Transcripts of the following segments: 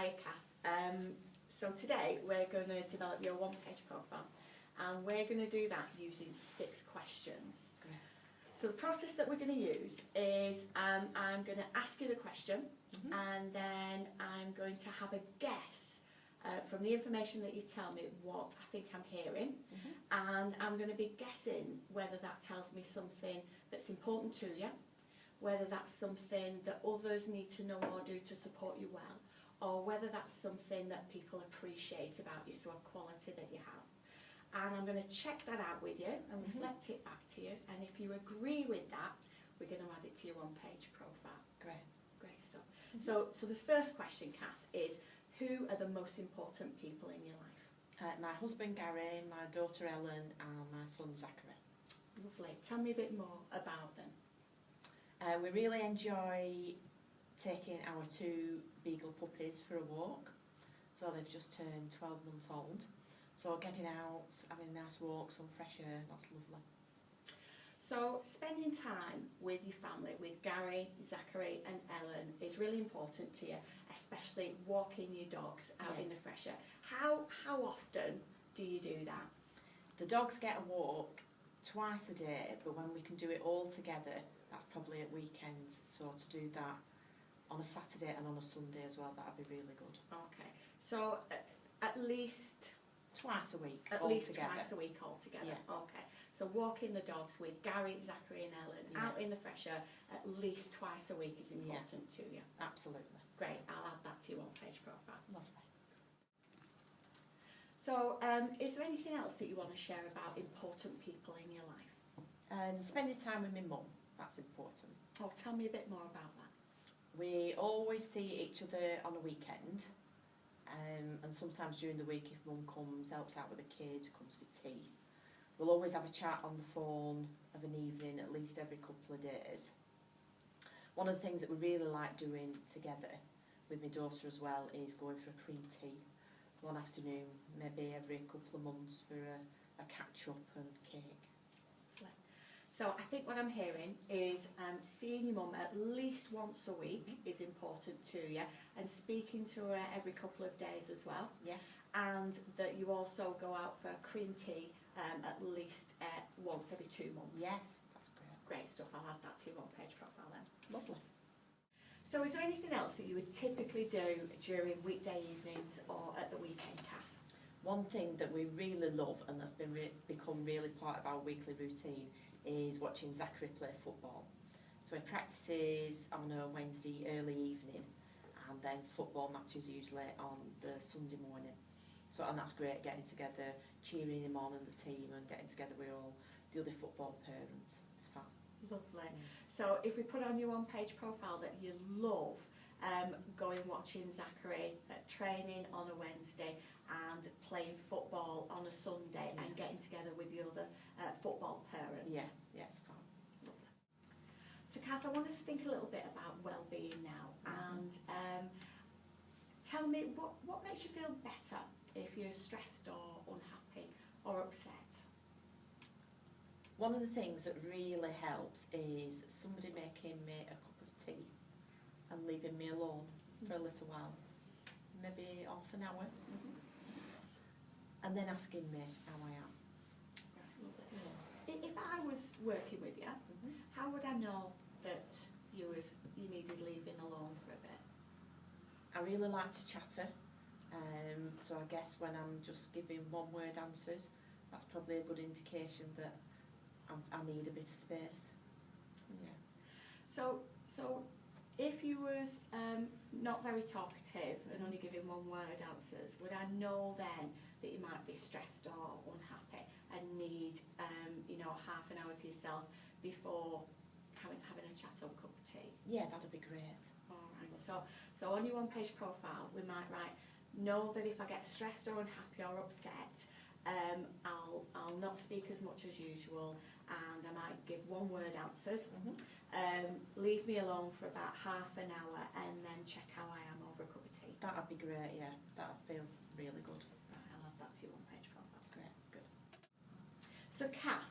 Hi Kath. So today we're going to develop your one-page profile, and we're going to do that using 6 questions. Great. So the process that we're going to use is I'm going to ask you the question, and then I'm going to have a guess from the information that you tell me what I think I'm hearing, and I'm going to be guessing whether that tells me something that's important to you, whether that's something that others need to know or do to support you well, or whether that's something that people appreciate about you, so a quality that you have. And I'm going to check that out with you and reflect it back to you, and if you agree with that, we're going to add it to your one-page profile. Great stuff. So the first question, Kath, is who are the most important people in your life? My husband Gary, my daughter Ellen and my son Zachary. Lovely. Tell me a bit more about them. We really enjoy taking our 2 beagle puppies for a walk. So they've just turned 12 months old. So getting out, having a nice walk, some fresh air, that's lovely. So spending time with your family, with Gary, Zachary and Ellen, is really important to you, especially walking your dogs out in the fresh air. How often do you do that? The dogs get a walk twice a day, but when we can do it all together, that's probably at weekends. So to do that on a Saturday and on a Sunday as well, that would be really good. Okay, so at least twice a week. Twice a week altogether. Yeah. Okay, so walking the dogs with Gary, Zachary and Ellen out in the fresh air at least twice a week is important to you. Absolutely. Great, I'll add that to your one-page profile. Lovely. So is there anything else that you want to share about important people in your life? Spending time with my mum, that's important. Oh, tell me a bit more about that. We always see each other on a weekend, and sometimes during the week if mum comes, helps out with the kids, comes for tea. We'll always have a chat on the phone of an evening at least every couple of days. One of the things that we really like doing together with my daughter as well is going for a cream tea one afternoon, maybe every couple of months for a catch-up and cake. So I think what I'm hearing is seeing your mum at least once a week is important to you, and speaking to her every couple of days as well. Yeah. And that you also go out for a cream tea at least once every 2 months. Yes, that's great. Great stuff. I'll add that to your one-page profile then. Lovely. So is there anything else that you would typically do during weekday evenings or at the weekend, Kath? One thing that we really love, and that's become really part of our weekly routine, is watching Zachary play football. So he practices on a Wednesday early evening, and then football matches usually on the Sunday morning. So, and that's great, getting together, cheering him on and the team, and getting together with all the other football parents. It's fun. Lovely. So if we put on your one-page profile that you love going watching Zachary training on a Wednesday and playing football on a Sunday and getting together with the other football parents. Yeah, it's fun. Lovely. So Kath, I want to think a little bit about well-being now, and tell me what makes you feel better if you're stressed or unhappy or upset? One of the things that really helps is somebody making me a cup of tea and leaving me alone for a little while, maybe half an hour, and then asking me how I am. Right, if I was working with you, how would I know that you needed leaving alone for a bit? I really like to chatter, so I guess when I'm just giving one-word answers, that's probably a good indication that I need a bit of space. Yeah. So if you was not very talkative and only giving one-word answers, would I know then that you might be stressed or unhappy and need half an hour to yourself before having a chat over a cup of tea? Yeah, that'd be great. All right. So on your one-page profile, we might write, know that if I get stressed or unhappy or upset, I'll not speak as much as usual, and I might give one-word answers. Leave me alone for about half an hour, and then check how I am over a cup of tea. That'd be great. Yeah, that'd feel really good. Right, I'll add that to your one-page profile. Great, good. So Kath,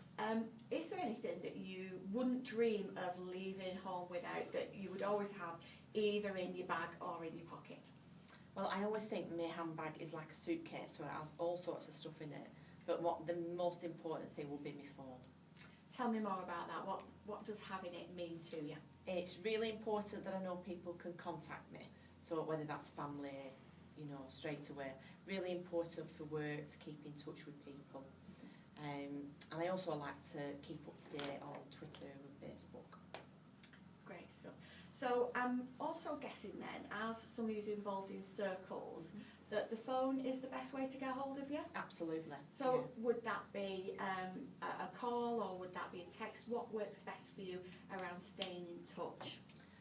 is there anything that you wouldn't dream of leaving home without, that you would always have either in your bag or in your pocket? Well, I always think my handbag is like a suitcase, so it has all sorts of stuff in it. But what the most important thing will be my phone. Tell me more about that. What does having it mean to you? It's really important that I know people can contact me. So whether that's family, you know, straight away. Really important for work to keep in touch with people. And I also like to keep up to date on Twitter and Facebook. Great stuff. So I'm also guessing then, as somebody who's involved in circles, that the phone is the best way to get hold of you? Absolutely. So would that be a call or would that be a text? What works best for you around staying in touch?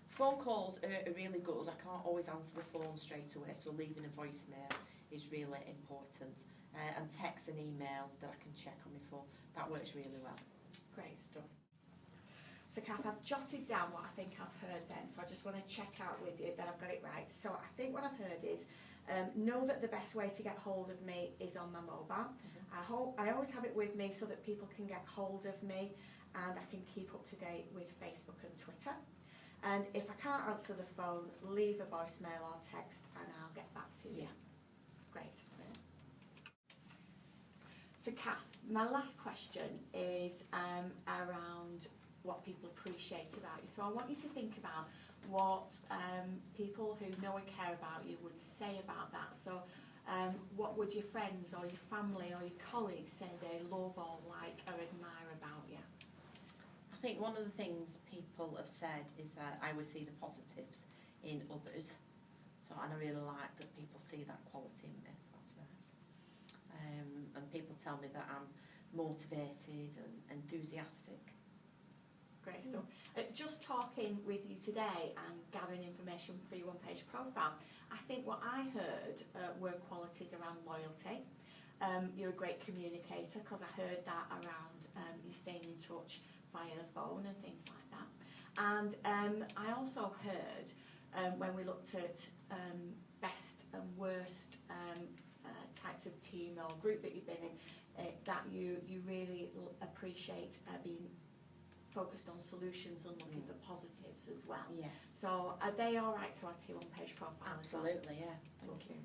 Phone calls are really good. I can't always answer the phone straight away, so leaving a voicemail is really important. And text and email that I can check on my phone, that works really well. Great stuff. So Cath, I've jotted down what I think I've heard then, so I just want to check out with you that I've got it right. So I think what I've heard is, know that the best way to get hold of me is on my mobile. I always have it with me so that people can get hold of me and I can keep up to date with Facebook and Twitter. And if I can't answer the phone, leave a voicemail or text and I'll get back to you. Great. So Cath, my last question is around what people appreciate about you. So I want you to think about what people who know and care about you would say about that. So what would your friends or your family or your colleagues say they love or like or admire about you? I think one of the things people have said is that I would see the positives in others. So, and I really like that people see that quality in me, so that's nice. And people tell me that I'm motivated and enthusiastic. Great stuff. Just talking with you today and gathering information for your one-page profile, I think what I heard were qualities around loyalty. You're a great communicator because I heard that around you staying in touch via the phone and things like that. And I also heard when we looked at best and worst types of team or group that you've been in, that you really appreciate being focused on solutions and looking for positives as well. Yeah. So are they all right to add to your one-page profile? Absolutely, yeah. Thank you.